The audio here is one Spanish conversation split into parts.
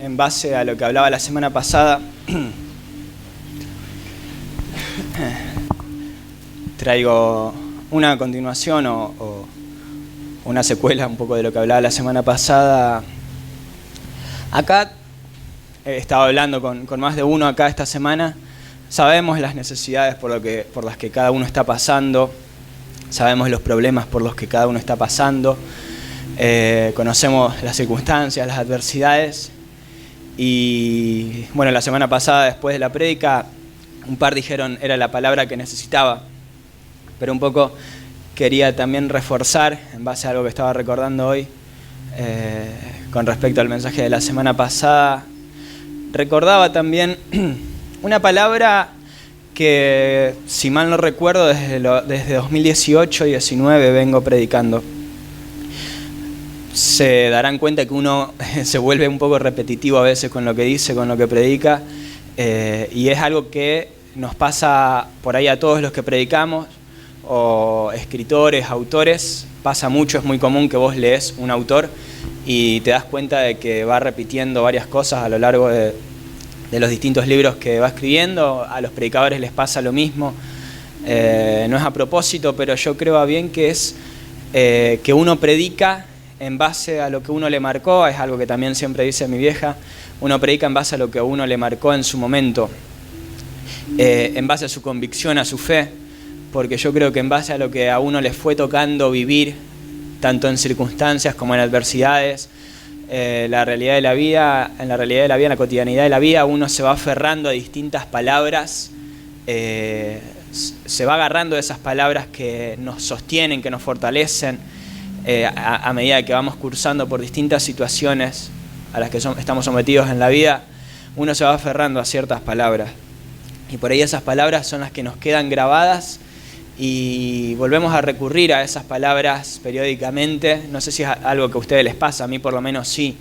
en base a lo que hablaba la semana pasada, traigo una continuación o una secuela un poco de lo que hablaba la semana pasada. Acá he estado hablando con más de uno acá esta semana. Sabemos las necesidades por las que cada uno está pasando, sabemos los problemas por los que cada uno está pasando, conocemos las circunstancias, las adversidades. Y bueno, la semana pasada, después de la prédica, un par dijeron era la palabra que necesitaba, pero un poco quería también reforzar, en base a algo que estaba recordando hoy, con respecto al mensaje de la semana pasada. Recordaba también una palabra que, si mal no recuerdo, desde 2018 y 2019 vengo predicando. Se darán cuenta que uno se vuelve un poco repetitivo a veces con lo que dice, con lo que predica, y es algo que nos pasa por ahí a todos los que predicamos, o escritores, autores. Pasa mucho, es muy común que vos lees un autor y te das cuenta de que va repitiendo varias cosas a lo largo de los distintos libros que va escribiendo. A los predicadores les pasa lo mismo. No es a propósito, pero yo creo bien que es que uno predica en base a lo que uno le marcó. Es algo que también siempre dice mi vieja: uno predica en base a lo que a uno le marcó en su momento, en base a su convicción, a su fe, porque yo creo que en base a lo que a uno le fue tocando vivir, tanto en circunstancias como en adversidades, la realidad de la vida, en la cotidianidad de la vida, uno se va aferrando a distintas palabras, se va agarrando de esas palabras que nos sostienen, que nos fortalecen, a medida que vamos cursando por distintas situaciones a las que estamos sometidos en la vida. Uno se va aferrando a ciertas palabras, y por ahí esas palabras son las que nos quedan grabadas, y volvemos a recurrir a esas palabras periódicamente. No sé si es algo que a ustedes les pasa, a mí por lo menos sí.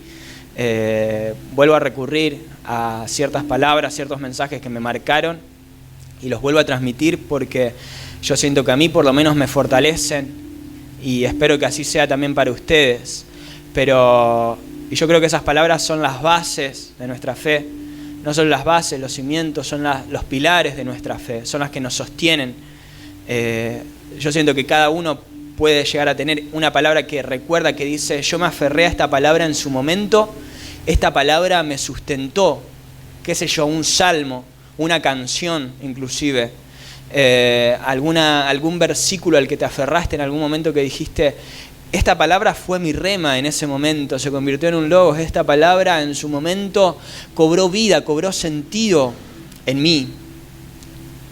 Vuelvo a recurrir a ciertas palabras, ciertos mensajes que me marcaron, y los vuelvo a transmitir porque yo siento que a mí por lo menos me fortalecen, y espero que así sea también para ustedes. Y yo creo que esas palabras son las bases de nuestra fe. No son las bases, los cimientos, son los pilares de nuestra fe, son las que nos sostienen. Yo siento que cada uno puede llegar a tener una palabra que recuerda, que dice: yo me aferré a esta palabra en su momento, esta palabra me sustentó, qué sé yo, un salmo, una canción inclusive, algún versículo al que te aferraste en algún momento, que dijiste: esta palabra fue mi rema en ese momento, se convirtió en un logos, esta palabra en su momento cobró vida, cobró sentido en mí.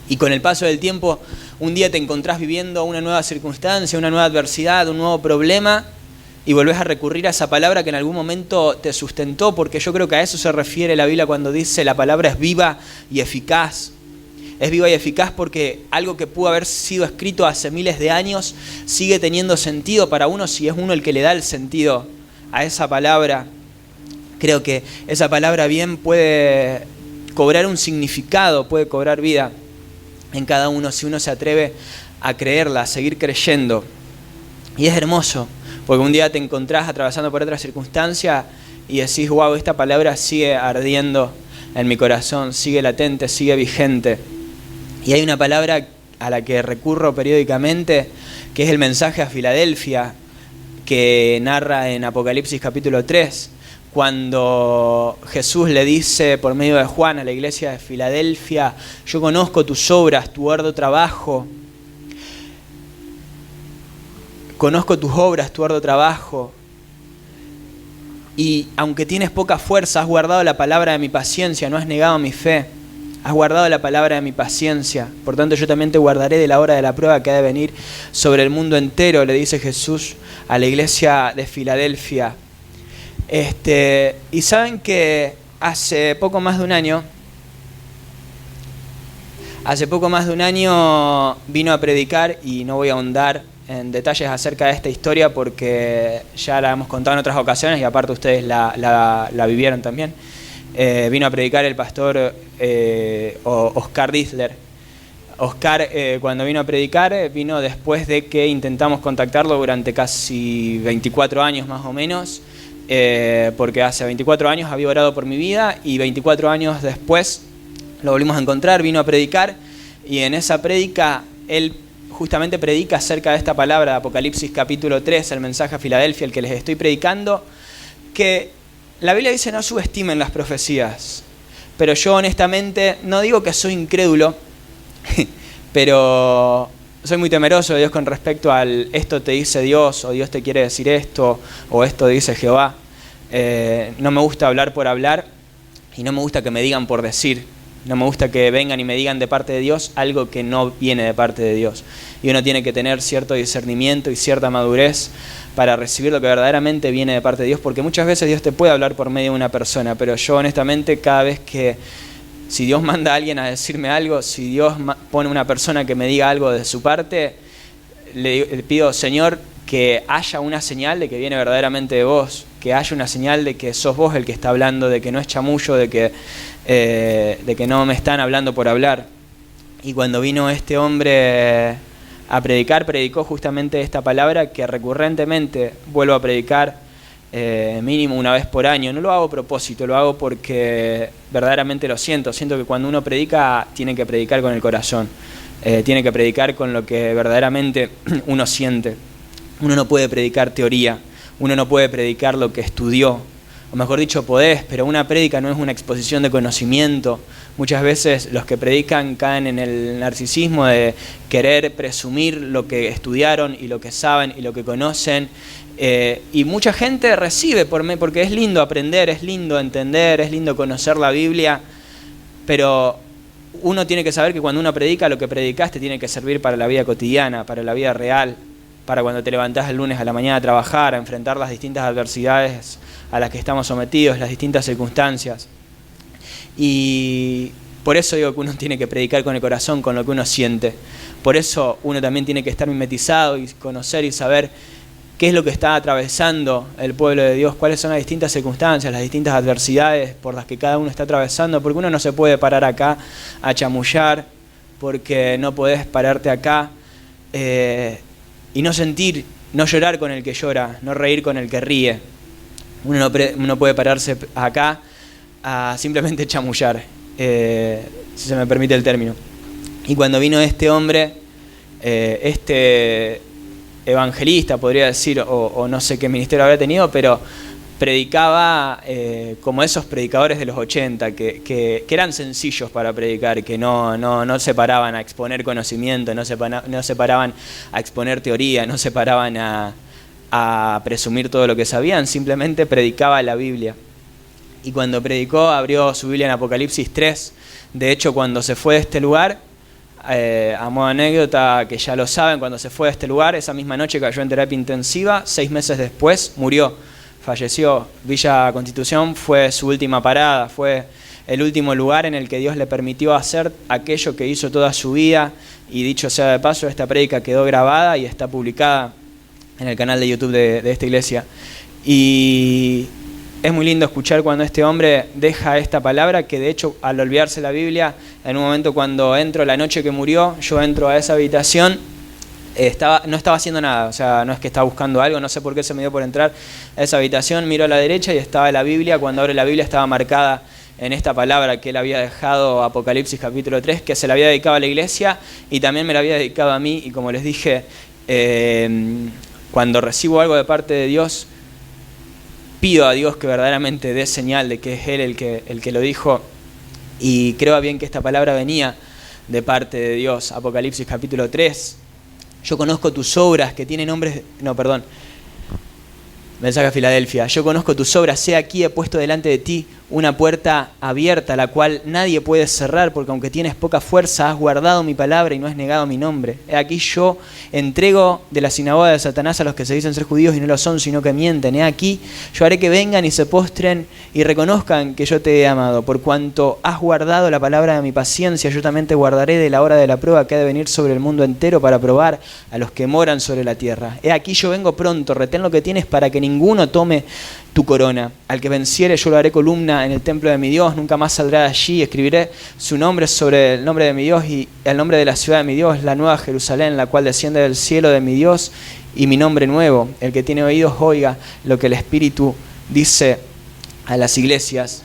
Y con el paso del tiempo, un día te encontrás viviendo una nueva circunstancia, una nueva adversidad, un nuevo problema, y volvés a recurrir a esa palabra que en algún momento te sustentó, porque yo creo que a eso se refiere la Biblia cuando dice: la palabra es viva y eficaz. Es viva y eficaz porque algo que pudo haber sido escrito hace miles de años sigue teniendo sentido para uno si es uno el que le da el sentido a esa palabra. Creo que esa palabra bien puede cobrar un significado, puede cobrar vida en cada uno si uno se atreve a creerla, a seguir creyendo. Y es hermoso, porque un día te encontrás atravesando por otra circunstancia y decís: wow, esta palabra sigue ardiendo en mi corazón, sigue latente, sigue vigente. Y hay una palabra a la que recurro periódicamente, que es el mensaje a Filadelfia, que narra en Apocalipsis capítulo 3, cuando Jesús le dice por medio de Juan a la iglesia de Filadelfia: yo conozco tus obras, tu arduo trabajo. Conozco tus obras, tu arduo trabajo. Y aunque tienes poca fuerza, has guardado la palabra de mi paciencia, no has negado mi fe. Has guardado la palabra de mi paciencia. Por tanto, yo también te guardaré de la hora de la prueba que ha de venir sobre el mundo entero, le dice Jesús a la iglesia de Filadelfia. Y saben que hace poco más de un año vino a predicar, y no voy a ahondar en detalles acerca de esta historia porque ya la hemos contado en otras ocasiones y aparte ustedes la vivieron también. Vino a predicar el pastor Oscar Disler. Oscar, cuando vino a predicar, vino después de que intentamos contactarlo durante casi 24 años más o menos, porque hace 24 años había orado por mi vida y 24 años después lo volvimos a encontrar, vino a predicar y en esa prédica él justamente predica acerca de esta palabra de Apocalipsis capítulo 3, el mensaje a Filadelfia, el que les estoy predicando, que la Biblia dice no subestimen las profecías, pero yo honestamente no digo que soy incrédulo, pero soy muy temeroso de Dios con respecto al esto te dice Dios, o Dios te quiere decir esto, o esto dice Jehová. No me gusta hablar por hablar y no me gusta que me digan por decir. No me gusta que vengan y me digan de parte de Dios algo que no viene de parte de Dios. Y uno tiene que tener cierto discernimiento y cierta madurez para recibir lo que verdaderamente viene de parte de Dios, porque muchas veces Dios te puede hablar por medio de una persona, pero yo honestamente cada vez que, si Dios manda a alguien a decirme algo, si Dios pone una persona que me diga algo de su parte, le pido, Señor, que haya una señal de que viene verdaderamente de vos, que haya una señal de que sos vos el que está hablando, de que no es chamullo, de que no me están hablando por hablar. Y cuando vino este hombre a predicar, predicó justamente esta palabra que recurrentemente vuelvo a predicar mínimo una vez por año. No lo hago a propósito, lo hago porque verdaderamente lo siento. Siento que cuando uno predica, tiene que predicar con el corazón, tiene que predicar con lo que verdaderamente uno siente. Uno no puede predicar teoría, uno no puede predicar lo que estudió, o mejor dicho, podés, pero una prédica no es una exposición de conocimiento. Muchas veces los que predican caen en el narcisismo de querer presumir lo que estudiaron y lo que saben y lo que conocen, y mucha gente recibe porque es lindo aprender, es lindo entender, es lindo conocer la Biblia, pero uno tiene que saber que cuando uno predica, lo que predicaste tiene que servir para la vida cotidiana, para la vida real, para cuando te levantás el lunes a la mañana a trabajar, a enfrentar las distintas adversidades a las que estamos sometidos, las distintas circunstancias. Y por eso digo que uno tiene que predicar con el corazón, con lo que uno siente. Por eso uno también tiene que estar mimetizado y conocer y saber qué es lo que está atravesando el pueblo de Dios, cuáles son las distintas circunstancias, las distintas adversidades por las que cada uno está atravesando, porque uno no se puede parar acá a chamullar, porque no podés pararte acá y no sentir, no llorar con el que llora, no reír con el que ríe. Uno no puede pararse acá a simplemente chamullar, si se me permite el término. Y cuando vino este hombre, este evangelista, podría decir, o no sé qué ministerio habría tenido, pero predicaba como esos predicadores de los 80, que eran sencillos para predicar, que no se paraban a exponer conocimiento, no se paraban a exponer teoría, no se paraban a presumir todo lo que sabían, simplemente predicaba la Biblia. Y cuando predicó, abrió su Biblia en Apocalipsis 3. De hecho, cuando se fue de este lugar, a modo de anécdota, que ya lo saben, cuando se fue de este lugar, esa misma noche cayó en terapia intensiva, 6 meses después murió, falleció. Villa Constitución fue su última parada, fue el último lugar en el que Dios le permitió hacer aquello que hizo toda su vida, y dicho sea de paso, esta prédica quedó grabada y está publicada en el canal de YouTube de esta iglesia. Y es muy lindo escuchar cuando este hombre deja esta palabra, que de hecho al olvidarse la Biblia, en un momento cuando entro, la noche que murió, yo entro a esa habitación, no estaba haciendo nada, o sea, no es que estaba buscando algo, no sé por qué se me dio por entrar a esa habitación, miro a la derecha y estaba la Biblia. Cuando abre la Biblia estaba marcada en esta palabra que él había dejado, Apocalipsis capítulo 3, que se la había dedicado a la iglesia y también me la había dedicado a mí. Y como les dije, cuando recibo algo de parte de Dios, pido a Dios que verdaderamente dé señal de que es Él el que lo dijo, y creo bien que esta palabra venía de parte de Dios. Apocalipsis capítulo 3, yo conozco tus obras que tienen nombres... Mensaje a Filadelfia, yo conozco tus obras, he aquí he puesto delante de ti una puerta abierta, la cual nadie puede cerrar, porque aunque tienes poca fuerza, has guardado mi palabra y no has negado mi nombre. He aquí yo entrego de la sinagoga de Satanás a los que se dicen ser judíos y no lo son, sino que mienten. He aquí yo haré que vengan y se postren y reconozcan que yo te he amado. Por cuanto has guardado la palabra de mi paciencia, yo también te guardaré de la hora de la prueba que ha de venir sobre el mundo entero para probar a los que moran sobre la tierra. He aquí yo vengo pronto, retén lo que tienes para que ninguno tome tu corona. Al que venciere yo lo haré columna en el templo de mi Dios, nunca más saldrá de allí. Escribiré su nombre sobre el nombre de mi Dios y el nombre de la ciudad de mi Dios, la nueva Jerusalén, la cual desciende del cielo de mi Dios, y mi nombre nuevo. El que tiene oídos oiga lo que el Espíritu dice a las iglesias: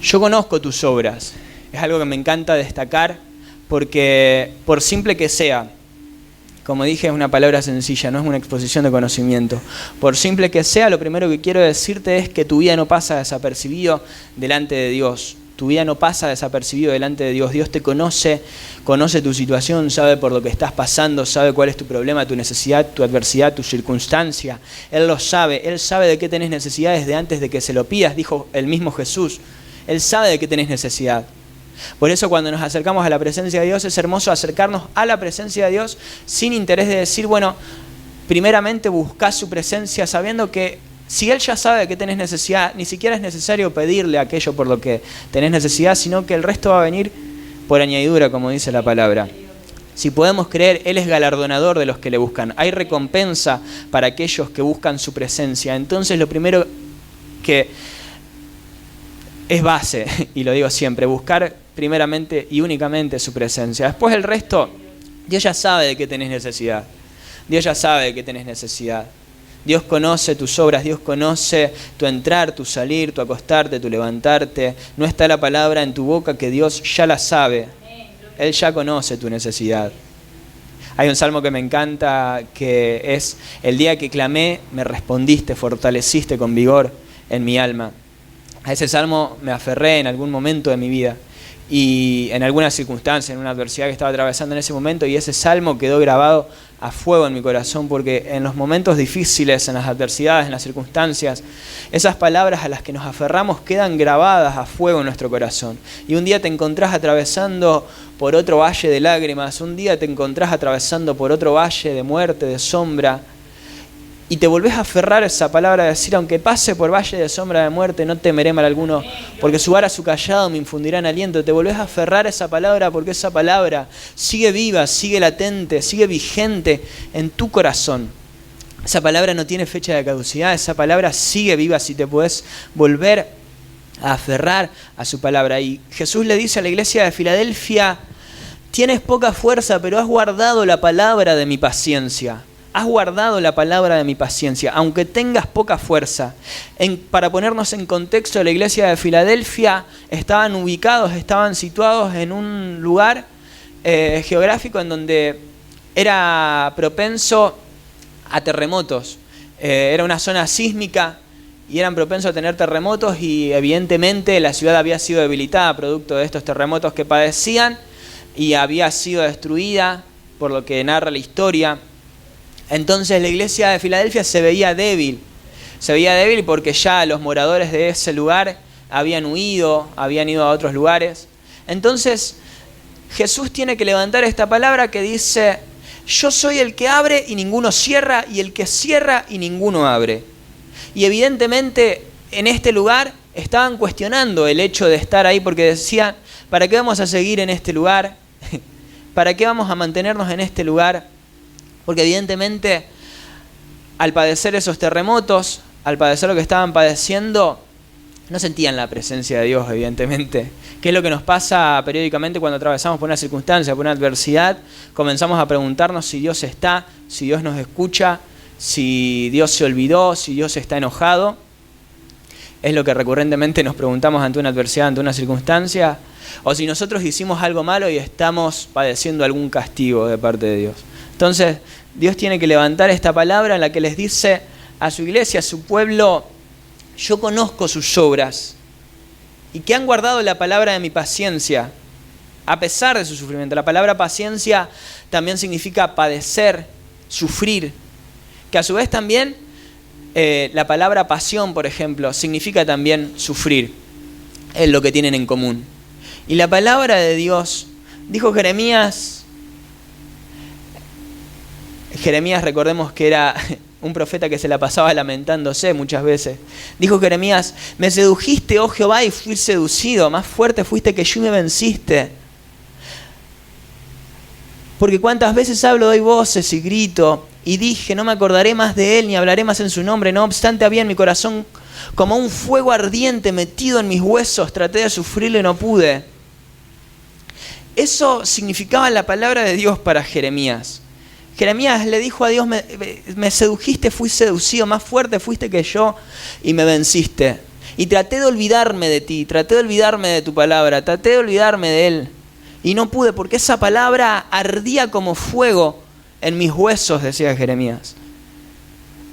yo conozco tus obras. Es algo que me encanta destacar porque, por simple que sea, como dije, es una palabra sencilla, no es una exposición de conocimiento. Por simple que sea, lo primero que quiero decirte es que tu vida no pasa desapercibido delante de Dios. Tu vida no pasa desapercibido delante de Dios. Dios te conoce, conoce tu situación, sabe por lo que estás pasando, sabe cuál es tu problema, tu necesidad, tu adversidad, tu circunstancia. Él lo sabe, Él sabe de qué tenés necesidad desde antes de que se lo pidas, dijo el mismo Jesús. Él sabe de qué tenés necesidad. Por eso cuando nos acercamos a la presencia de Dios, es hermoso acercarnos a la presencia de Dios sin interés de decir, bueno, primeramente buscá su presencia sabiendo que si Él ya sabe de qué tenés necesidad, ni siquiera es necesario pedirle aquello por lo que tenés necesidad, sino que el resto va a venir por añadidura, como dice la palabra. Si podemos creer, Él es galardonador de los que le buscan. Hay recompensa para aquellos que buscan su presencia. Entonces lo primero que es base, y lo digo siempre, buscar primeramente y únicamente su presencia. Después el resto, Dios ya sabe de qué tenés necesidad. Dios ya sabe de qué tenés necesidad. Dios conoce tus obras, Dios conoce tu entrar, tu salir, tu acostarte, tu levantarte. No está la palabra en tu boca que Dios ya la sabe. Él ya conoce tu necesidad. Hay un salmo que me encanta que es: el día que clamé, me respondiste, fortaleciste con vigor en mi alma. A ese salmo me aferré en algún momento de mi vida y en alguna circunstancia, en una adversidad que estaba atravesando en ese momento, y ese salmo quedó grabado a fuego en mi corazón, porque en los momentos difíciles, en las adversidades, en las circunstancias, esas palabras a las que nos aferramos quedan grabadas a fuego en nuestro corazón. Y un día te encontrás atravesando por otro valle de lágrimas, un día te encontrás atravesando por otro valle de muerte, de sombra, y te volvés a aferrar a esa palabra, de decir: aunque pase por valle de sombra de muerte, no temeré mal alguno, porque su vara, su callado me infundirán aliento. Te volvés a aferrar a esa palabra porque esa palabra sigue viva, sigue latente, sigue vigente en tu corazón. Esa palabra no tiene fecha de caducidad, esa palabra sigue viva si te podés volver a aferrar a su palabra. Y Jesús le dice a la iglesia de Filadelfia: tienes poca fuerza, pero has guardado la palabra de mi paciencia. Has guardado la palabra de mi paciencia, aunque tengas poca fuerza. Para ponernos en contexto, la iglesia de Filadelfia estaban situados en un lugar geográfico en donde era propenso a terremotos. Era una zona sísmica y eran propensos a tener terremotos, y evidentemente la ciudad había sido debilitada producto de estos terremotos que padecían y había sido destruida, por lo que narra la historia. Entonces la iglesia de Filadelfia se veía débil porque ya los moradores de ese lugar habían ido a otros lugares. Entonces Jesús tiene que levantar esta palabra que dice: yo soy el que abre y ninguno cierra, y el que cierra y ninguno abre. Y evidentemente en este lugar estaban cuestionando el hecho de estar ahí, porque decían: ¿para qué vamos a seguir en este lugar? ¿Para qué vamos a mantenernos en este lugar? Porque evidentemente al padecer esos terremotos, al padecer lo que estaban padeciendo, no sentían la presencia de Dios, evidentemente. ¿Qué es lo que nos pasa periódicamente cuando atravesamos por una circunstancia, por una adversidad? Comenzamos a preguntarnos si Dios está, si Dios nos escucha, si Dios se olvidó, si Dios está enojado. Es lo que recurrentemente nos preguntamos ante una adversidad, ante una circunstancia. O si nosotros hicimos algo malo y estamos padeciendo algún castigo de parte de Dios. Entonces, Dios tiene que levantar esta palabra en la que les dice a su iglesia, a su pueblo: yo conozco sus obras y que han guardado la palabra de mi paciencia, a pesar de su sufrimiento. La palabra paciencia también significa padecer, sufrir, que a su vez también la palabra pasión, por ejemplo, significa también sufrir. Es lo que tienen en común. Y la palabra de Dios, dijo Jeremías, recordemos que era un profeta que se la pasaba lamentándose muchas veces. Dijo Jeremías: me sedujiste, oh Jehová, y fui seducido. Más fuerte fuiste que yo y me venciste. Porque cuántas veces hablo, doy voces y grito, y dije: no me acordaré más de él, ni hablaré más en su nombre. No obstante, había en mi corazón como un fuego ardiente metido en mis huesos. Traté de sufrirlo y no pude. Eso significaba la palabra de Dios para Jeremías. Jeremías le dijo a Dios, me sedujiste, fui seducido, más fuerte fuiste que yo y me venciste. Y traté de olvidarme de ti, traté de olvidarme de tu palabra, traté de olvidarme de él. Y no pude porque esa palabra ardía como fuego en mis huesos, decía Jeremías.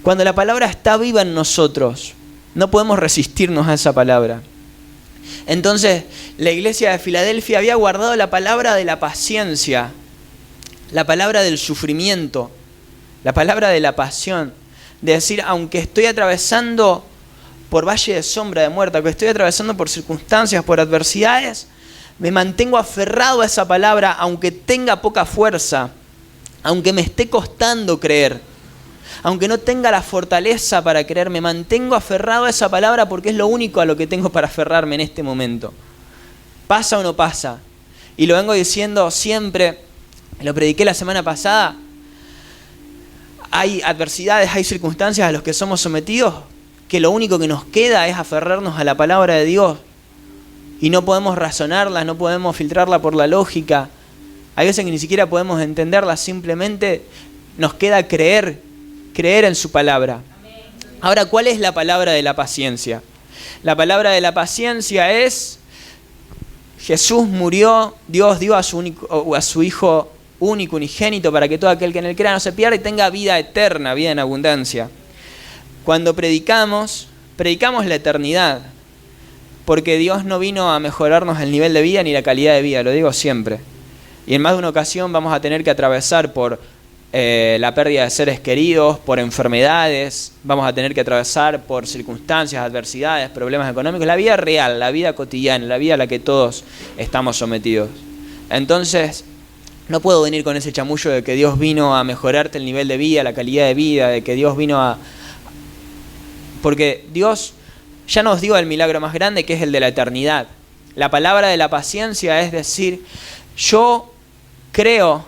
Cuando la palabra está viva en nosotros, no podemos resistirnos a esa palabra. Entonces, la iglesia de Filadelfia había guardado la palabra de la paciencia, la palabra del sufrimiento, la palabra de la pasión, de decir, aunque estoy atravesando por valle de sombra de muerte, aunque estoy atravesando por circunstancias, por adversidades, me mantengo aferrado a esa palabra, aunque tenga poca fuerza, aunque me esté costando creer, aunque no tenga la fortaleza para creer, me mantengo aferrado a esa palabra porque es lo único a lo que tengo para aferrarme en este momento. ¿Pasa o no pasa? Y lo vengo diciendo siempre, lo prediqué la semana pasada, hay adversidades, hay circunstancias a las que somos sometidos, que lo único que nos queda es aferrarnos a la palabra de Dios. Y no podemos razonarla, no podemos filtrarla por la lógica. Hay veces que ni siquiera podemos entenderla, simplemente nos queda creer en su palabra. Ahora, ¿cuál es la palabra de la paciencia? La palabra de la paciencia es: Jesús murió, Dios dio a su Hijo único, unigénito, para que todo aquel que en él crea no se pierda y tenga vida eterna, vida en abundancia. Cuando predicamos la eternidad, porque Dios no vino a mejorarnos el nivel de vida ni la calidad de vida, lo digo siempre. Y en más de una ocasión vamos a tener que atravesar por la pérdida de seres queridos, por enfermedades, vamos a tener que atravesar por circunstancias, adversidades, problemas económicos, la vida real, la vida cotidiana, la vida a la que todos estamos sometidos. Entonces, no puedo venir con ese chamullo de que Dios vino a mejorarte el nivel de vida, la calidad de vida, de que Dios vino a... Porque Dios ya nos dio el milagro más grande, que es el de la eternidad. La palabra de la paciencia es decir, yo creo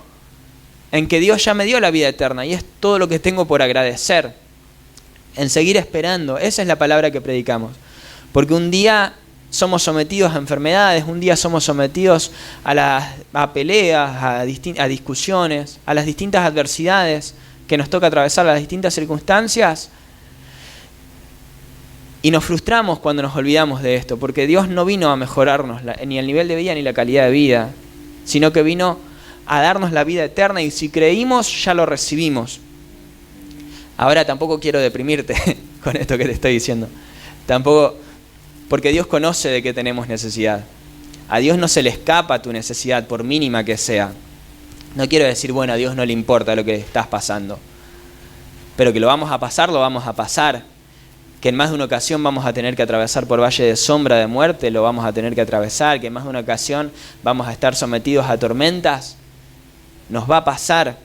en que Dios ya me dio la vida eterna y es todo lo que tengo por agradecer, en seguir esperando. Esa es la palabra que predicamos. Porque un día somos sometidos a enfermedades, un día somos sometidos a peleas, a discusiones, a las distintas adversidades que nos toca atravesar, las distintas circunstancias. Y nos frustramos cuando nos olvidamos de esto, porque Dios no vino a mejorarnos ni el nivel de vida ni la calidad de vida, sino que vino a darnos la vida eterna y si creímos ya lo recibimos. Ahora tampoco quiero deprimirte con esto que te estoy diciendo. Tampoco, porque Dios conoce de qué tenemos necesidad. A Dios no se le escapa tu necesidad, por mínima que sea. No quiero decir, bueno, a Dios no le importa lo que estás pasando. Pero que lo vamos a pasar. Que en más de una ocasión vamos a tener que atravesar por valle de sombra de muerte, lo vamos a tener que atravesar. Que en más de una ocasión vamos a estar sometidos a tormentas. Nos va a pasar.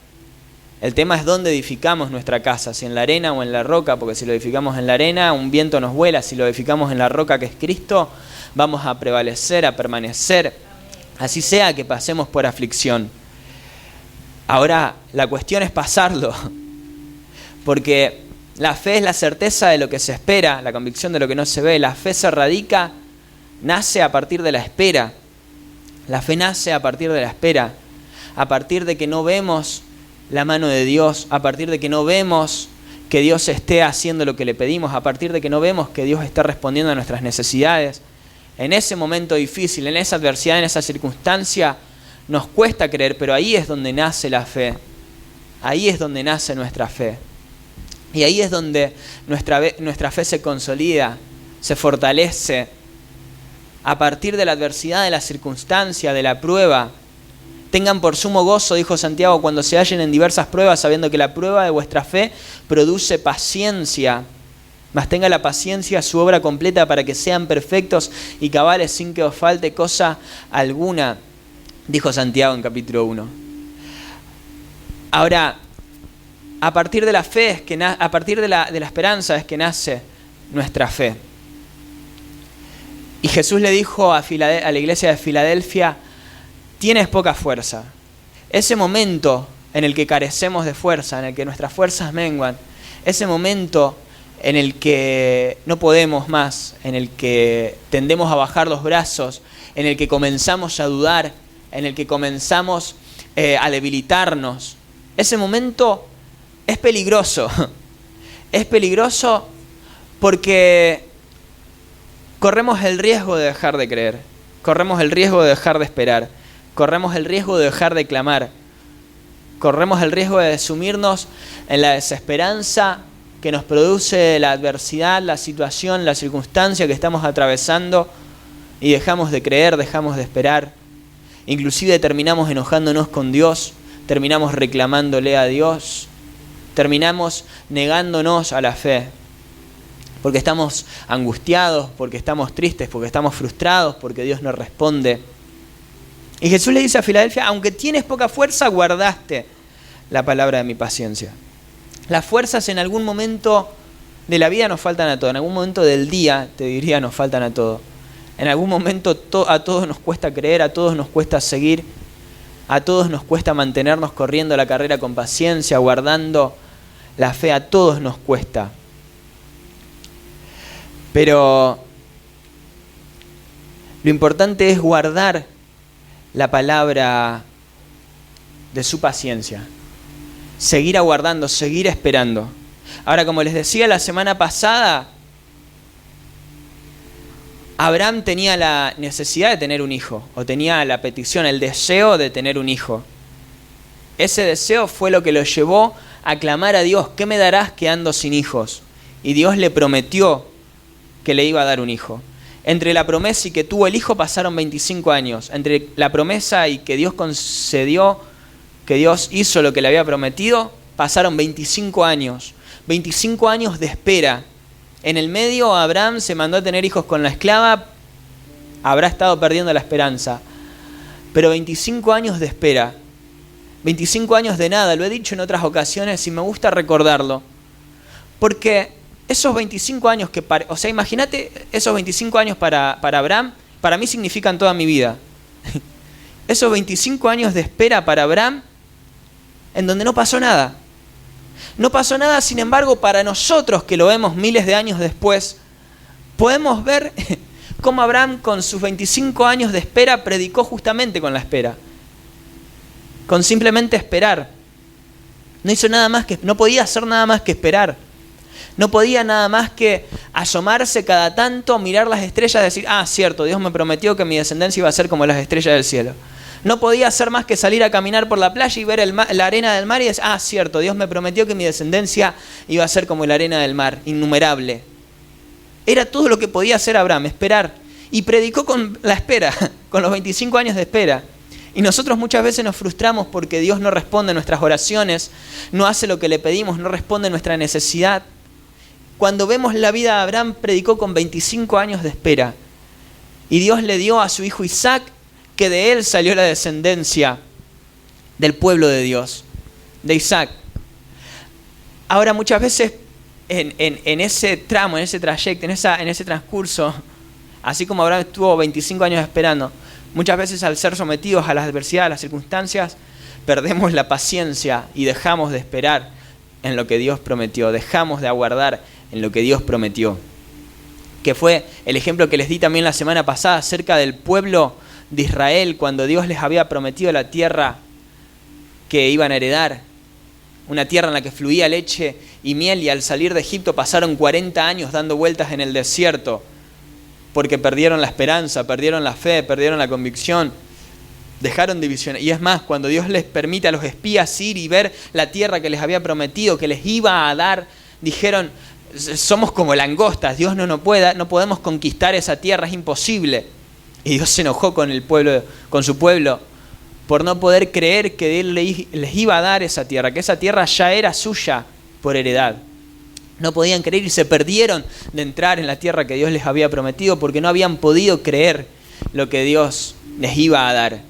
El tema es dónde edificamos nuestra casa, si en la arena o en la roca, porque si lo edificamos en la arena, un viento nos vuela. Si lo edificamos en la roca, que es Cristo, vamos a prevalecer, a permanecer. Así sea que pasemos por aflicción. Ahora, la cuestión es pasarlo, porque la fe es la certeza de lo que se espera, la convicción de lo que no se ve. La fe se radica, nace a partir de la espera. La fe nace a partir de la espera, a partir de que no vemos la mano de Dios, a partir de que no vemos que Dios esté haciendo lo que le pedimos, a partir de que no vemos que Dios está respondiendo a nuestras necesidades. En ese momento difícil, en esa adversidad, en esa circunstancia, nos cuesta creer, pero ahí es donde nace la fe. Ahí es donde nace nuestra fe. Y ahí es donde nuestra fe se consolida, se fortalece. A partir de la adversidad, de la circunstancia, de la prueba. Tengan por sumo gozo, dijo Santiago, cuando se hallen en diversas pruebas, sabiendo que la prueba de vuestra fe produce paciencia. Mas tenga la paciencia su obra completa para que sean perfectos y cabales sin que os falte cosa alguna, dijo Santiago en capítulo 1. Ahora, a partir de la fe, a partir de la esperanza es que nace nuestra fe. Y Jesús le dijo a la iglesia de Filadelfia, tienes poca fuerza. Ese momento en el que carecemos de fuerza, en el que nuestras fuerzas menguan, ese momento en el que no podemos más, en el que tendemos a bajar los brazos, en el que comenzamos a dudar, en el que comenzamos a debilitarnos, ese momento es peligroso. Es peligroso porque corremos el riesgo de dejar de creer, corremos el riesgo de dejar de esperar, corremos el riesgo de dejar de clamar, corremos el riesgo de sumirnos en la desesperanza que nos produce la adversidad, la situación, la circunstancia que estamos atravesando y dejamos de creer, dejamos de esperar. Inclusive terminamos enojándonos con Dios, terminamos reclamándole a Dios, terminamos negándonos a la fe. Porque estamos angustiados, porque estamos tristes, porque estamos frustrados, porque Dios no responde. Y Jesús le dice a Filadelfia, aunque tienes poca fuerza, guardaste la palabra de mi paciencia. Las fuerzas en algún momento de la vida nos faltan a todos, en algún momento del día, te diría, nos faltan a todos. En algún momento a todos nos cuesta creer, a todos nos cuesta seguir, a todos nos cuesta mantenernos corriendo la carrera con paciencia, guardando la fe, a todos nos cuesta. Pero lo importante es guardar la palabra de su paciencia. Seguir aguardando, seguir esperando. Ahora, como les decía la semana pasada, Abraham tenía la necesidad de tener un hijo, o tenía la petición, el deseo de tener un hijo. Ese deseo fue lo que lo llevó a clamar a Dios, ¿qué me darás que ando sin hijos? Y Dios le prometió que le iba a dar un hijo. Entre la promesa y que tuvo el hijo pasaron 25 años. Entre la promesa y que Dios concedió, que Dios hizo lo que le había prometido, pasaron 25 años. 25 años de espera. En el medio Abraham se mandó a tener hijos con la esclava, habrá estado perdiendo la esperanza. Pero 25 años de espera. 25 años de nada, lo he dicho en otras ocasiones y me gusta recordarlo. Porque esos 25 años imagínate esos 25 años para Abraham, para mí significan toda mi vida. Esos 25 años de espera para Abraham, en donde no pasó nada. No pasó nada, sin embargo, para nosotros que lo vemos miles de años después, podemos ver cómo Abraham con sus 25 años de espera predicó justamente con la espera. Con simplemente esperar. No podía hacer nada más que esperar. No podía nada más que asomarse cada tanto, mirar las estrellas y decir, cierto, Dios me prometió que mi descendencia iba a ser como las estrellas del cielo. No podía hacer más que salir a caminar por la playa y ver la arena del mar y decir, cierto, Dios me prometió que mi descendencia iba a ser como la arena del mar, innumerable. Era todo lo que podía hacer Abraham, esperar. Y predicó con la espera, con los 25 años de espera. Y nosotros muchas veces nos frustramos porque Dios no responde a nuestras oraciones, no hace lo que le pedimos, no responde a nuestra necesidad. Cuando vemos la vida de Abraham, predicó con 25 años de espera. Y Dios le dio a su hijo Isaac, que de él salió la descendencia del pueblo de Dios, de Isaac. Ahora, muchas veces en ese tramo, en ese trayecto, en ese transcurso, así como Abraham estuvo 25 años esperando, muchas veces al ser sometidos a las adversidades, a las circunstancias, perdemos la paciencia y dejamos de esperar en lo que Dios prometió, dejamos de aguardar en lo que Dios prometió. Que fue el ejemplo que les di también la semana pasada acerca del pueblo de Israel, cuando Dios les había prometido la tierra que iban a heredar, una tierra en la que fluía leche y miel, y al salir de Egipto pasaron 40 años dando vueltas en el desierto, porque perdieron la esperanza, perdieron la fe, perdieron la convicción, dejaron división. Y es más, cuando Dios les permite a los espías ir y ver la tierra que les había prometido, que les iba a dar, dijeron, somos como langostas, Dios no podemos conquistar esa tierra, es imposible. Y Dios se enojó con su pueblo, por no poder creer que Él les iba a dar esa tierra, que esa tierra ya era suya por heredad. No podían creer y se perdieron de entrar en la tierra que Dios les había prometido porque no habían podido creer lo que Dios les iba a dar.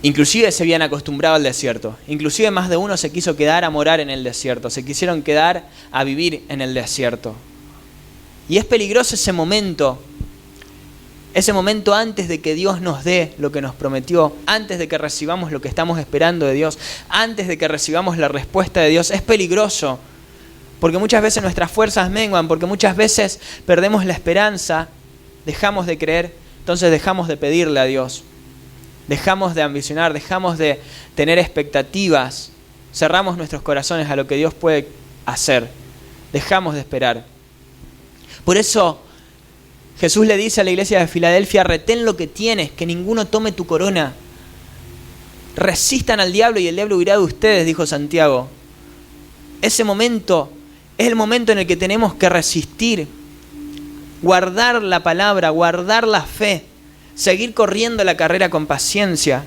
Inclusive se habían acostumbrado al desierto. Inclusive más de uno se quiso quedar a morar en el desierto. Se quisieron quedar a vivir en el desierto. Y es peligroso ese momento antes de que Dios nos dé lo que nos prometió, antes de que recibamos lo que estamos esperando de Dios, antes de que recibamos la respuesta de Dios. Es peligroso, porque muchas veces nuestras fuerzas menguan, porque muchas veces perdemos la esperanza, dejamos de creer, entonces dejamos de pedirle a Dios. Dejamos de ambicionar, dejamos de tener expectativas, cerramos nuestros corazones a lo que Dios puede hacer, dejamos de esperar. Por eso Jesús le dice a la iglesia de Filadelfia: retén lo que tienes, que ninguno tome tu corona. Resistan al diablo y el diablo huirá de ustedes, dijo Santiago. Ese momento es el momento en el que tenemos que resistir, guardar la palabra, guardar la fe, seguir corriendo la carrera con paciencia,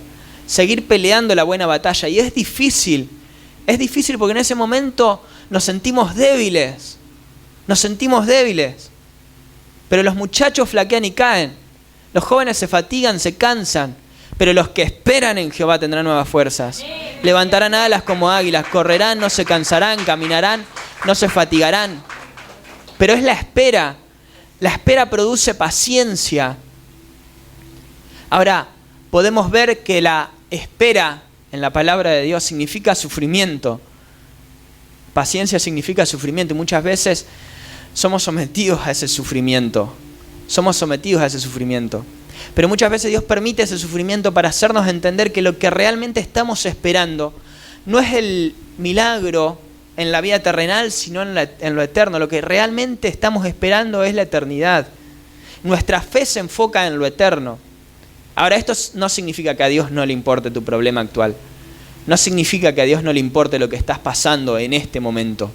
seguir peleando la buena batalla. Y es difícil porque en ese momento nos sentimos débiles, pero los muchachos flaquean y caen, los jóvenes se fatigan, se cansan, pero los que esperan en Jehová tendrán nuevas fuerzas. Levantarán alas como águilas, correrán, no se cansarán, caminarán, no se fatigarán. Pero es la espera produce paciencia. Ahora, podemos ver que la espera en la palabra de Dios significa sufrimiento. Paciencia significa sufrimiento y muchas veces somos sometidos a ese sufrimiento. Pero muchas veces Dios permite ese sufrimiento para hacernos entender que lo que realmente estamos esperando no es el milagro en la vida terrenal, sino en lo eterno. Lo que realmente estamos esperando es la eternidad. Nuestra fe se enfoca en lo eterno. Ahora, esto no significa que a Dios no le importe tu problema actual. No significa que a Dios no le importe lo que estás pasando en este momento.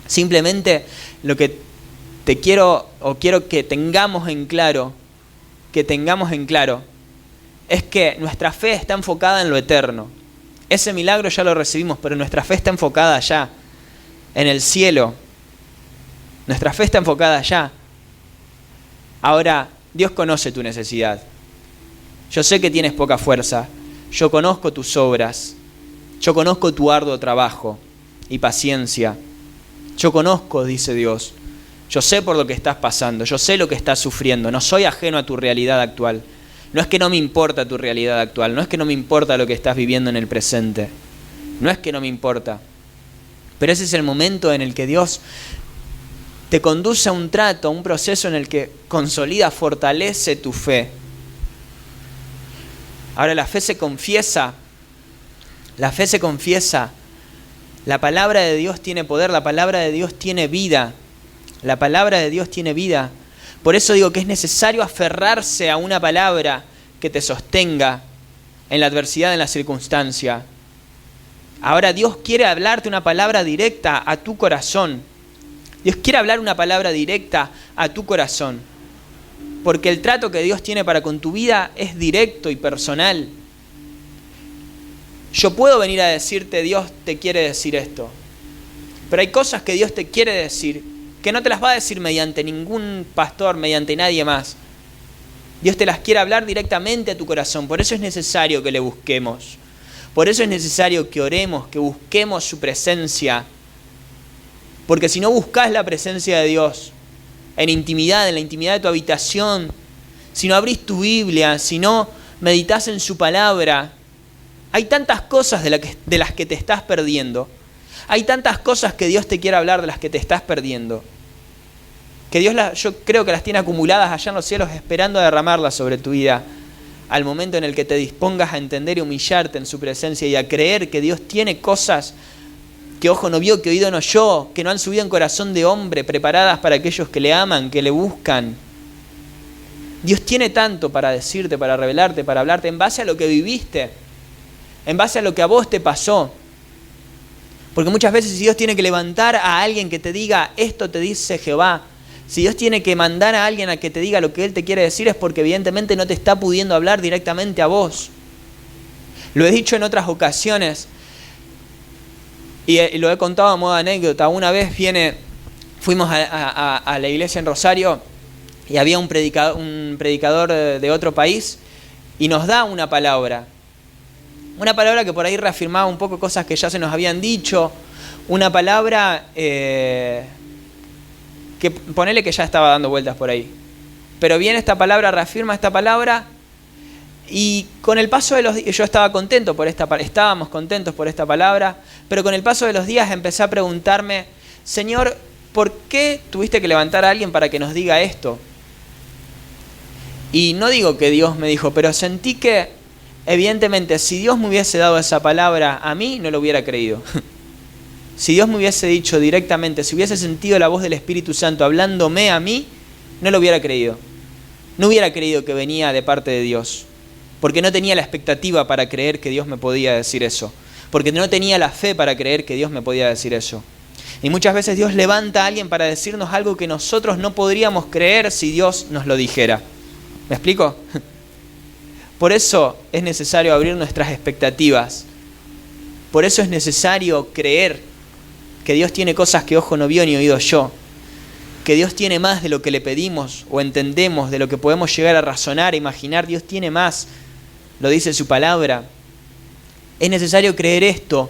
Simplemente lo que quiero que tengamos en claro, es que nuestra fe está enfocada en lo eterno. Ese milagro ya lo recibimos, pero nuestra fe está enfocada allá, en el cielo. Nuestra fe está enfocada allá. Ahora, Dios conoce tu necesidad. Yo sé que tienes poca fuerza. Yo conozco tus obras. Yo conozco tu arduo trabajo y paciencia. Yo conozco, dice Dios. Yo sé por lo que estás pasando. Yo sé lo que estás sufriendo. No soy ajeno a tu realidad actual. No es que no me importa tu realidad actual. No es que no me importa lo que estás viviendo en el presente. No es que no me importa. Pero ese es el momento en el que Dios te conduce a un trato, a un proceso en el que consolida, fortalece tu fe. Ahora, la fe se confiesa. La palabra de Dios tiene poder, la palabra de Dios tiene vida. Por eso digo que es necesario aferrarse a una palabra que te sostenga en la adversidad, en la circunstancia. Ahora, Dios quiere hablarte una palabra directa a tu corazón. Dios quiere hablar una palabra directa a tu corazón. Porque el trato que Dios tiene para con tu vida es directo y personal. Yo puedo venir a decirte: Dios te quiere decir esto. Pero hay cosas que Dios te quiere decir que no te las va a decir mediante ningún pastor, mediante nadie más. Dios te las quiere hablar directamente a tu corazón. Por eso es necesario que le busquemos. Por eso es necesario que oremos, que busquemos su presencia. Porque si no buscas la presencia de Dios en intimidad, en la intimidad de tu habitación, si no abrís tu Biblia, si no meditas en su palabra, hay tantas cosas de las que te estás perdiendo. Hay tantas cosas que Dios te quiere hablar de las que te estás perdiendo. Que Dios yo creo que las tiene acumuladas allá en los cielos esperando a derramarlas sobre tu vida. Al momento en el que te dispongas a entender y humillarte en su presencia y a creer que Dios tiene cosas que ojo no vio, que oído no oyó, que no han subido en corazón de hombre, preparadas para aquellos que le aman, que le buscan. Dios tiene tanto para decirte, para revelarte, para hablarte en base a lo que viviste, en base a lo que a vos te pasó. Porque muchas veces si Dios tiene que levantar a alguien que te diga: esto te dice Jehová, si Dios tiene que mandar a alguien a que te diga lo que Él te quiere decir, es porque evidentemente no te está pudiendo hablar directamente a vos. Lo he dicho en otras ocasiones y lo he contado a modo de anécdota. Una vez fuimos a la iglesia en Rosario y había un predicador de otro país y nos da una palabra que por ahí reafirmaba un poco cosas que ya se nos habían dicho, una palabra que ponele que ya estaba dando vueltas por ahí, pero viene esta palabra, reafirma esta palabra, y con el paso de los días, yo estábamos contentos por esta palabra, pero con el paso de los días empecé a preguntarme: Señor, ¿por qué tuviste que levantar a alguien para que nos diga esto? Y no digo que Dios me dijo, pero sentí que Evidentemente, si Dios me hubiese dado esa palabra a mí, no lo hubiera creído. Si Dios me hubiese dicho directamente, si hubiese sentido la voz del Espíritu Santo hablándome a mí, no lo hubiera creído. No hubiera creído que venía de parte de Dios, porque no tenía la expectativa para creer que Dios me podía decir eso, porque no tenía la fe para creer que Dios me podía decir eso. Y muchas veces Dios levanta a alguien para decirnos algo que nosotros no podríamos creer si Dios nos lo dijera. ¿Me explico? Por eso es necesario abrir nuestras expectativas. Por eso es necesario creer que Dios tiene cosas que ojo no vio ni oído yo. Que Dios tiene más de lo que le pedimos o entendemos, de lo que podemos llegar a razonar, imaginar. Dios tiene más, lo dice su palabra. Es necesario creer esto,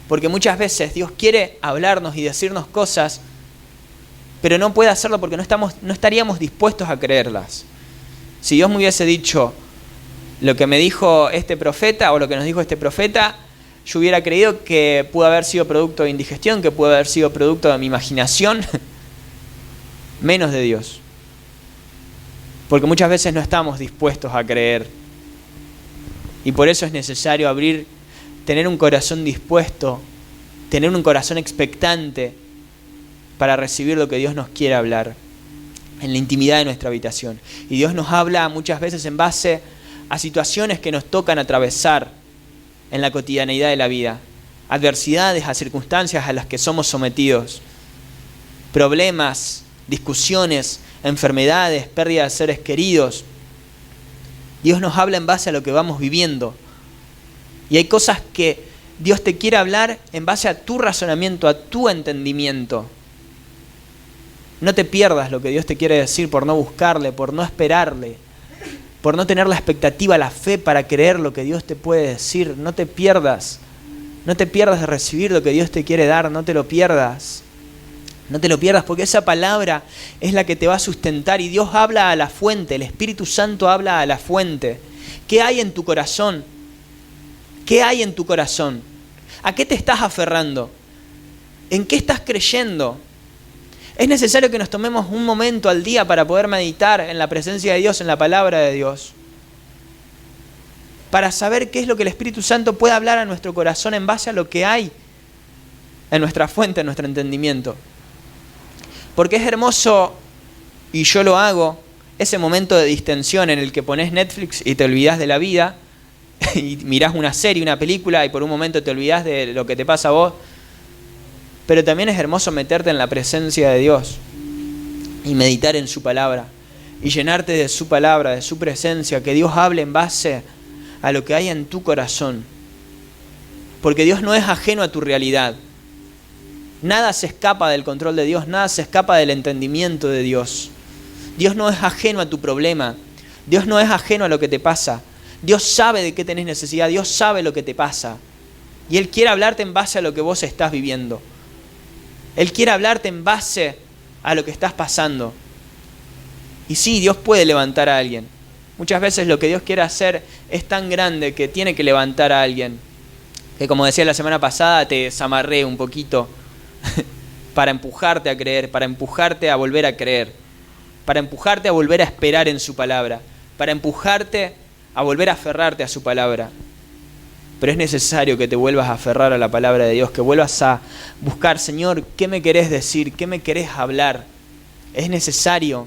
porque muchas veces Dios quiere hablarnos y decirnos cosas, pero no puede hacerlo porque no estaríamos dispuestos a creerlas. Si Dios me hubiese dicho lo que me dijo este profeta o lo que nos dijo este profeta, yo hubiera creído que pudo haber sido producto de indigestión, que pudo haber sido producto de mi imaginación, menos de Dios. Porque muchas veces no estamos dispuestos a creer. Y por eso es necesario tener un corazón dispuesto, tener un corazón expectante para recibir lo que Dios nos quiere hablar en la intimidad de nuestra habitación. Y Dios nos habla muchas veces en base a situaciones que nos tocan atravesar en la cotidianeidad de la vida, adversidades, a circunstancias a las que somos sometidos, problemas, discusiones, enfermedades, pérdida de seres queridos. Dios nos habla en base a lo que vamos viviendo. Y hay cosas que Dios te quiere hablar en base a tu razonamiento, a tu entendimiento. No te pierdas lo que Dios te quiere decir por no buscarle, por no esperarle, por no tener la expectativa, la fe para creer lo que Dios te puede decir. No te pierdas de recibir lo que Dios te quiere dar, no te lo pierdas. No te lo pierdas, porque esa palabra es la que te va a sustentar y Dios habla a la fuente, el Espíritu Santo habla a la fuente. ¿Qué hay en tu corazón? ¿Qué hay en tu corazón? ¿A qué te estás aferrando? ¿En qué estás creyendo? Es necesario que nos tomemos un momento al día para poder meditar en la presencia de Dios, en la palabra de Dios, para saber qué es lo que el Espíritu Santo puede hablar a nuestro corazón en base a lo que hay en nuestra fuente, en nuestro entendimiento. Porque es hermoso, y yo lo hago, ese momento de distensión en el que pones Netflix y te olvidás de la vida, y mirás una serie, una película, y por un momento te olvidás de lo que te pasa a vos. Pero también es hermoso meterte en la presencia de Dios y meditar en su palabra y llenarte de su palabra, de su presencia, que Dios hable en base a lo que hay en tu corazón. Porque Dios no es ajeno a tu realidad. Nada se escapa del control de Dios, nada se escapa del entendimiento de Dios. Dios no es ajeno a tu problema, Dios no es ajeno a lo que te pasa. Dios sabe de qué tenés necesidad, Dios sabe lo que te pasa. Y Él quiere hablarte en base a lo que vos estás viviendo. Él quiere hablarte en base a lo que estás pasando. Y sí, Dios puede levantar a alguien. Muchas veces lo que Dios quiere hacer es tan grande que tiene que levantar a alguien. Que como decía la semana pasada, te desamarré un poquito para empujarte a creer, para empujarte a volver a creer, para empujarte a volver a esperar en su palabra, para empujarte a volver a aferrarte a su palabra. Pero es necesario que te vuelvas a aferrar a la palabra de Dios, que vuelvas a buscar, Señor, ¿qué me querés decir? ¿Qué me querés hablar? Es necesario.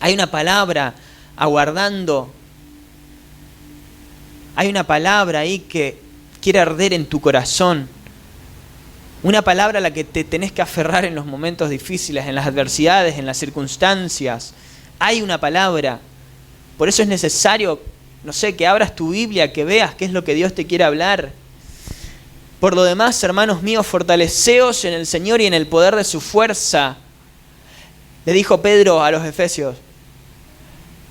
Hay una palabra aguardando. Hay una palabra ahí que quiere arder en tu corazón. Una palabra a la que te tenés que aferrar en los momentos difíciles, en las adversidades, en las circunstancias. Hay una palabra. Por eso es necesario, no sé, que abras tu Biblia, que veas qué es lo que Dios te quiere hablar. Por lo demás, hermanos míos, fortaleceos en el Señor y en el poder de su fuerza. Le dijo Pedro a los Efesios,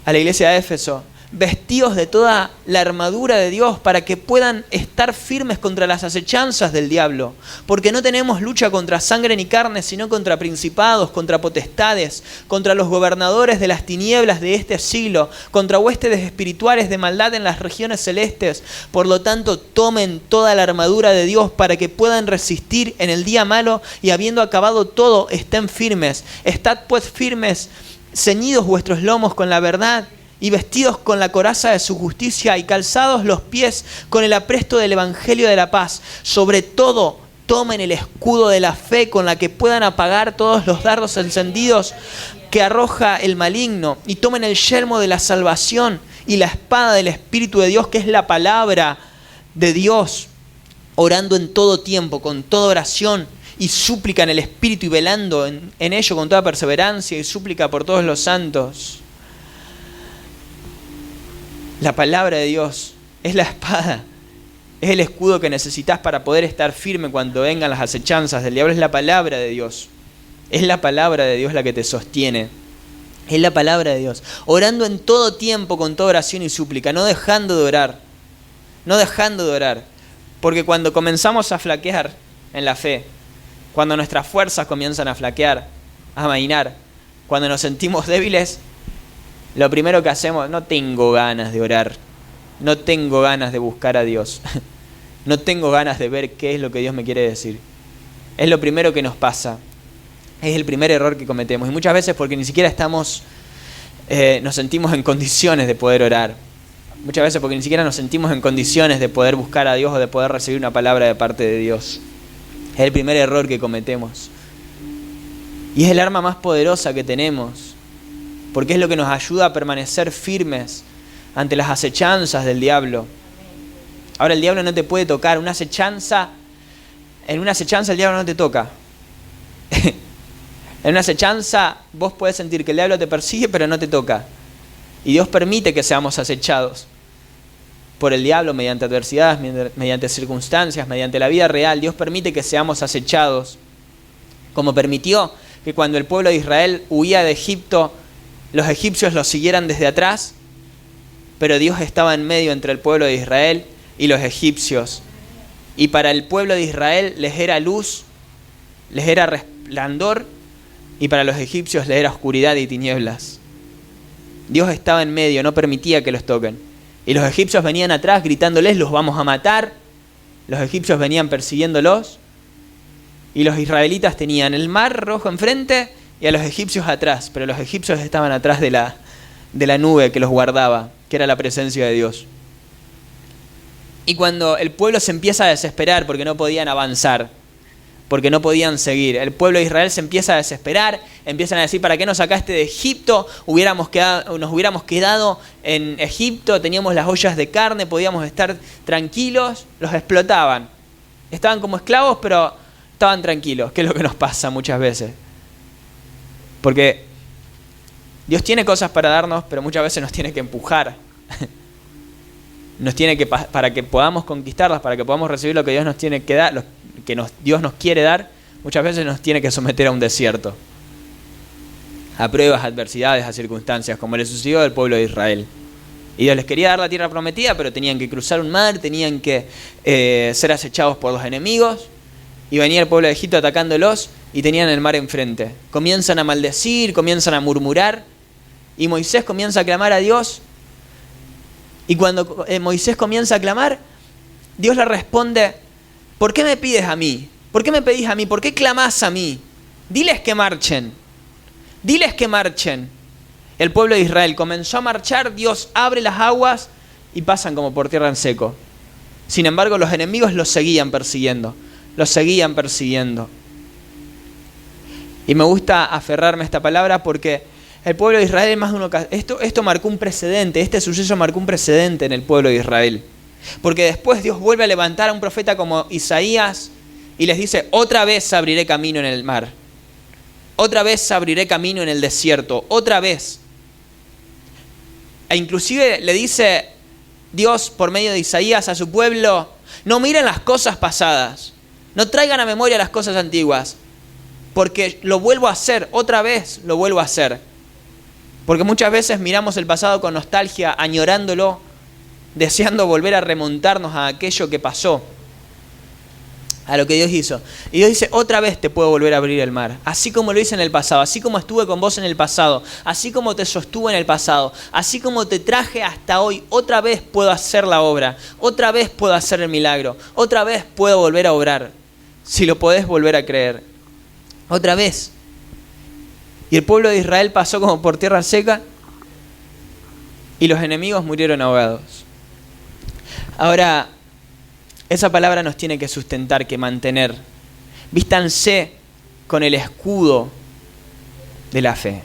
a la iglesia de Éfeso, vestíos de toda la armadura de Dios para que puedan estar firmes contra las acechanzas del diablo. Porque no tenemos lucha contra sangre ni carne, sino contra principados, contra potestades, contra los gobernadores de las tinieblas de este siglo, contra huestes espirituales de maldad en las regiones celestes. Por lo tanto, tomen toda la armadura de Dios para que puedan resistir en el día malo y habiendo acabado todo, estén firmes. Estad pues firmes, ceñidos vuestros lomos con la verdad y vestidos con la coraza de su justicia y calzados los pies con el apresto del evangelio de la paz. Sobre todo, tomen el escudo de la fe con la que puedan apagar todos los dardos encendidos que arroja el maligno, y tomen el yelmo de la salvación y la espada del Espíritu de Dios, que es la palabra de Dios, orando en todo tiempo, con toda oración y súplica en el Espíritu, y velando en ello con toda perseverancia y súplica por todos los santos. La palabra de Dios es la espada, es el escudo que necesitas para poder estar firme cuando vengan las acechanzas del diablo. Es la palabra de Dios. Es la palabra de Dios la que te sostiene. Es la palabra de Dios. Orando en todo tiempo con toda oración y súplica, no dejando de orar. No dejando de orar. Porque cuando comenzamos a flaquear en la fe, cuando nuestras fuerzas comienzan a flaquear, a amainar, cuando nos sentimos débiles, lo primero que hacemos, no tengo ganas de orar, no tengo ganas de buscar a Dios, no tengo ganas de ver qué es lo que Dios me quiere decir. Es lo primero que nos pasa. Es el primer error que cometemos. Y muchas veces porque ni siquiera nos sentimos en condiciones de poder orar. Muchas veces porque ni siquiera nos sentimos en condiciones de poder buscar a Dios o de poder recibir una palabra de parte de Dios. Es el primer error que cometemos. Y es el arma más poderosa que tenemos. Porque es lo que nos ayuda a permanecer firmes ante las acechanzas del diablo. Ahora el diablo no te puede tocar. En una acechanza el diablo no te toca. En una acechanza vos podés sentir que el diablo te persigue, pero no te toca. Y Dios permite que seamos acechados por el diablo mediante adversidades, mediante circunstancias, mediante la vida real. Dios permite que seamos acechados, como permitió que cuando el pueblo de Israel huía de Egipto, los egipcios los siguieran desde atrás, pero Dios estaba en medio entre el pueblo de Israel y los egipcios. Y para el pueblo de Israel les era luz, les era resplandor, y para los egipcios les era oscuridad y tinieblas. Dios estaba en medio, no permitía que los toquen. Y los egipcios venían atrás gritándoles, los vamos a matar. Los egipcios venían persiguiéndolos. Y los israelitas tenían el mar rojo enfrente y a los egipcios atrás. Pero los egipcios estaban atrás de la nube que los guardaba, que era la presencia de Dios. Y cuando el pueblo se empieza a desesperar porque no podían avanzar, porque no podían seguir, el pueblo de Israel se empieza a desesperar, empiezan a decir, ¿para qué nos sacaste de Egipto? Nos hubiéramos quedado en Egipto, teníamos las ollas de carne, podíamos estar tranquilos. Los explotaban. Estaban como esclavos, pero estaban tranquilos, que es lo que nos pasa muchas veces. Porque Dios tiene cosas para darnos, pero muchas veces nos tiene que empujar. Para que podamos conquistarlas, para que podamos recibir lo que Dios nos tiene que dar, lo que Dios nos quiere dar, muchas veces nos tiene que someter a un desierto, a pruebas, a adversidades, a circunstancias, como le sucedió al pueblo de Israel. Y Dios les quería dar la tierra prometida, pero tenían que cruzar un mar, tenían que ser acechados por los enemigos, y venía el pueblo de Egipto atacándolos, y tenían el mar enfrente. Comienzan a maldecir, comienzan a murmurar, y Moisés comienza a clamar a Dios. Y cuando Moisés comienza a clamar, Dios le responde, ¿por qué me pides a mí? ¿Por qué me pedís a mí? ¿Por qué clamás a mí? Diles que marchen. Diles que marchen. El pueblo de Israel comenzó a marchar, Dios abre las aguas y pasan como por tierra en seco. Sin embargo, los enemigos los seguían persiguiendo. Los seguían persiguiendo. Y me gusta aferrarme a esta palabra porque el pueblo de Israel, más de una ocasión, esto marcó un precedente, este suceso marcó un precedente en el pueblo de Israel. Porque después Dios vuelve a levantar a un profeta como Isaías y les dice, otra vez abriré camino en el mar. Otra vez abriré camino en el desierto. Otra vez. E inclusive le dice Dios por medio de Isaías a su pueblo, no miren las cosas pasadas. No traigan a memoria las cosas antiguas. Porque lo vuelvo a hacer, otra vez lo vuelvo a hacer. Porque muchas veces miramos el pasado con nostalgia, añorándolo, deseando volver a remontarnos a aquello que pasó, a lo que Dios hizo. Y Dios dice, otra vez te puedo volver a abrir el mar, así como lo hice en el pasado, así como estuve con vos en el pasado, así como te sostuve en el pasado, así como te traje hasta hoy, otra vez puedo hacer la obra, otra vez puedo hacer el milagro, otra vez puedo volver a obrar, si lo podés volver a creer. Otra vez. Y el pueblo de Israel pasó como por tierra seca y los enemigos murieron ahogados. Ahora, esa palabra nos tiene que sustentar, que mantener. Vístanse con el escudo de la fe.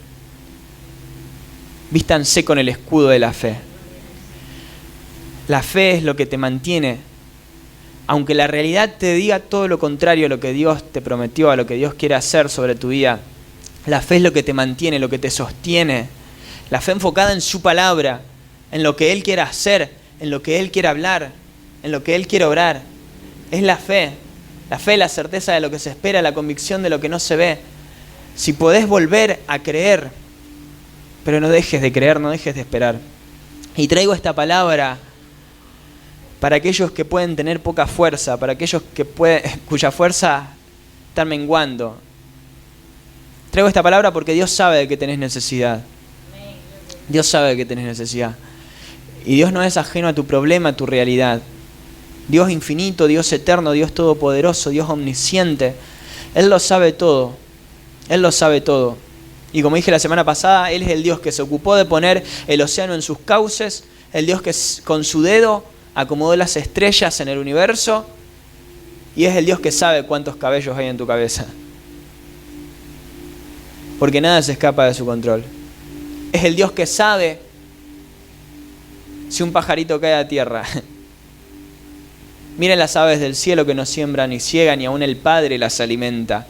Vístanse con el escudo de la fe. La fe es lo que te mantiene, aunque la realidad te diga todo lo contrario a lo que Dios te prometió, a lo que Dios quiere hacer sobre tu vida. La fe es lo que te mantiene, lo que te sostiene. La fe enfocada en su palabra, en lo que Él quiere hacer, en lo que Él quiere hablar, en lo que Él quiere obrar. Es la fe. La fe es la certeza de lo que se espera, la convicción de lo que no se ve. Si podés volver a creer, pero no dejes de creer, no dejes de esperar. Y traigo esta palabra para aquellos que pueden tener poca fuerza, para aquellos cuya fuerza está menguando. Traigo esta palabra porque Dios sabe de que tenés necesidad. Dios sabe de que tenés necesidad. Y Dios no es ajeno a tu problema, a tu realidad. Dios infinito, Dios eterno, Dios todopoderoso, Dios omnisciente. Él lo sabe todo. Él lo sabe todo. Y como dije la semana pasada, Él es el Dios que se ocupó de poner el océano en sus cauces, el Dios que con su dedo acomodó las estrellas en el universo, y es el Dios que sabe cuántos cabellos hay en tu cabeza. Porque nada se escapa de su control. Es el Dios que sabe si un pajarito cae a tierra. Miren las aves del cielo que no siembran ni ciegan, y aún el Padre las alimenta.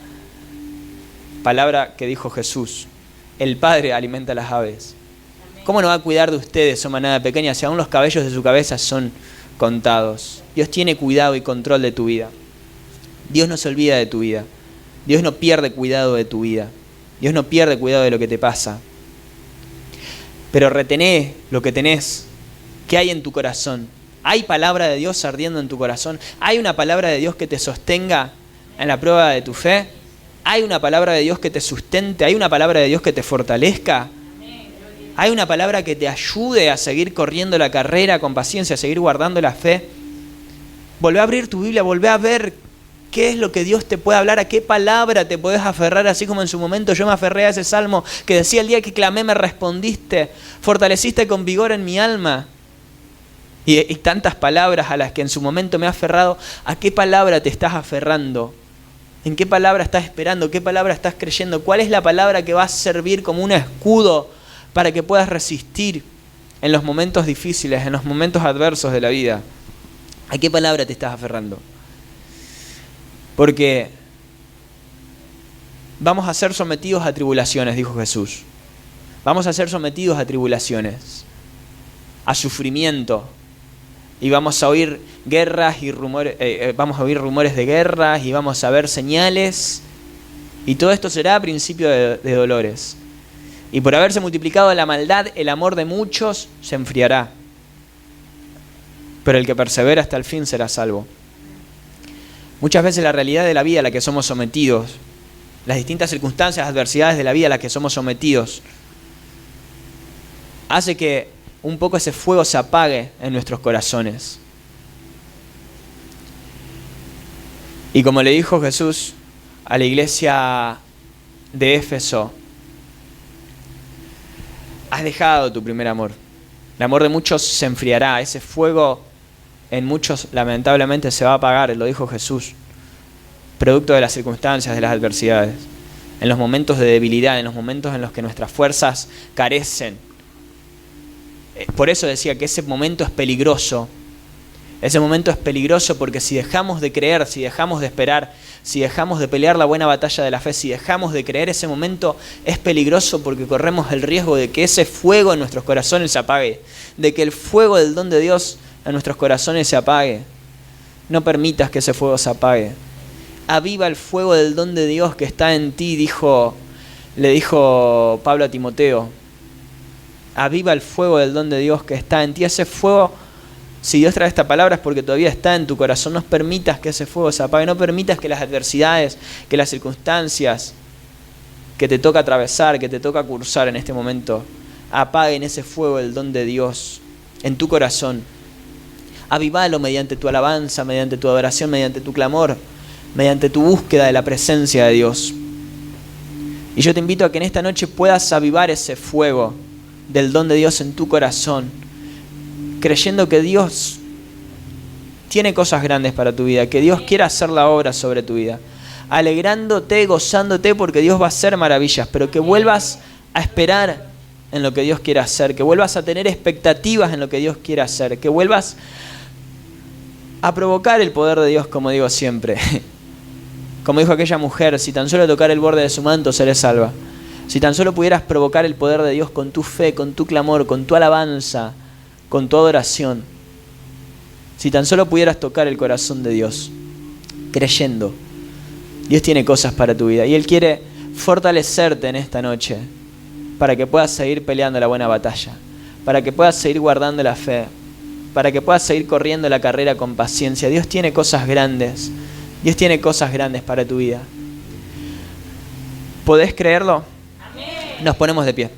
Palabra que dijo Jesús. El Padre alimenta a las aves. ¿Cómo no va a cuidar de ustedes, oh manada pequeña, si aún los cabellos de su cabeza son contados? Dios tiene cuidado y control de tu vida. Dios no se olvida de tu vida. Dios no pierde cuidado de tu vida. Dios no pierde cuidado de lo que te pasa. Pero retené lo que tenés. ¿Qué hay en tu corazón? ¿Hay palabra de Dios ardiendo en tu corazón? ¿Hay una palabra de Dios que te sostenga en la prueba de tu fe? ¿Hay una palabra de Dios que te sustente? ¿Hay una palabra de Dios que te fortalezca? ¿Hay una palabra que te ayude a seguir corriendo la carrera con paciencia, a seguir guardando la fe? Volvé a abrir tu Biblia, volvé a ver qué es lo que Dios te puede hablar, a qué palabra te puedes aferrar, así como en su momento yo me aferré a ese salmo que decía: el día que clamé me respondiste, fortaleciste con vigor en mi alma. Y tantas palabras a las que en su momento me he aferrado. ¿A qué palabra te estás aferrando? ¿En qué palabra estás esperando? ¿Qué palabra estás creyendo? ¿Cuál es la palabra que va a servir como un escudo para que puedas resistir en los momentos difíciles, en los momentos adversos de la vida? ¿A qué palabra te estás aferrando? Porque vamos a ser sometidos a tribulaciones, dijo Jesús. Vamos a ser sometidos a tribulaciones, a sufrimiento. Y vamos a oír guerras y rumores, vamos a oír rumores de guerras, y vamos a ver señales. Y todo esto será a principio de dolores. Y por haberse multiplicado la maldad, el amor de muchos se enfriará. Pero el que persevera hasta el fin será salvo. Muchas veces la realidad de la vida a la que somos sometidos, las distintas circunstancias, adversidades de la vida a las que somos sometidos, hace que un poco ese fuego se apague en nuestros corazones. Y como le dijo Jesús a la iglesia de Éfeso: has dejado tu primer amor. El amor de muchos se enfriará. Ese fuego en muchos lamentablemente se va a apagar, lo dijo Jesús, producto de las circunstancias, de las adversidades, en los momentos de debilidad, en los momentos en los que nuestras fuerzas carecen. Por eso decía que ese momento es peligroso. Ese momento es peligroso porque si dejamos de creer, si dejamos de esperar, si dejamos de pelear la buena batalla de la fe, si dejamos de creer, ese momento es peligroso porque corremos el riesgo de que ese fuego en nuestros corazones se apague, de que el fuego del don de Dios en nuestros corazones se apague. No permitas que ese fuego se apague. Aviva el fuego del don de Dios que está en ti, le dijo Pablo a Timoteo. Aviva el fuego del don de Dios que está en ti. Ese fuego, si Dios trae esta palabra, es porque todavía está en tu corazón. No permitas que ese fuego se apague. No permitas que las adversidades, que las circunstancias que te toca atravesar, que te toca cursar en este momento, apaguen ese fuego del don de Dios en tu corazón. Avívalo mediante tu alabanza, mediante tu adoración, mediante tu clamor, mediante tu búsqueda de la presencia de Dios. Y yo te invito a que en esta noche puedas avivar ese fuego del don de Dios en tu corazón, creyendo que Dios tiene cosas grandes para tu vida, que Dios quiere hacer la obra sobre tu vida, alegrándote, gozándote porque Dios va a hacer maravillas, pero que vuelvas a esperar en lo que Dios quiere hacer, que vuelvas a tener expectativas en lo que Dios quiere hacer, que vuelvas a provocar el poder de Dios, como digo siempre. Como dijo aquella mujer, si tan solo tocar el borde de su manto seré salva. Si tan solo pudieras provocar el poder de Dios con tu fe, con tu clamor, con tu alabanza, con tu adoración. Si tan solo pudieras tocar el corazón de Dios, creyendo. Dios tiene cosas para tu vida y Él quiere fortalecerte en esta noche para que puedas seguir peleando la buena batalla, para que puedas seguir guardando la fe, para que puedas seguir corriendo la carrera con paciencia. Dios tiene cosas grandes. Dios tiene cosas grandes para tu vida. ¿Podés creerlo? Amén. Nos ponemos de pie.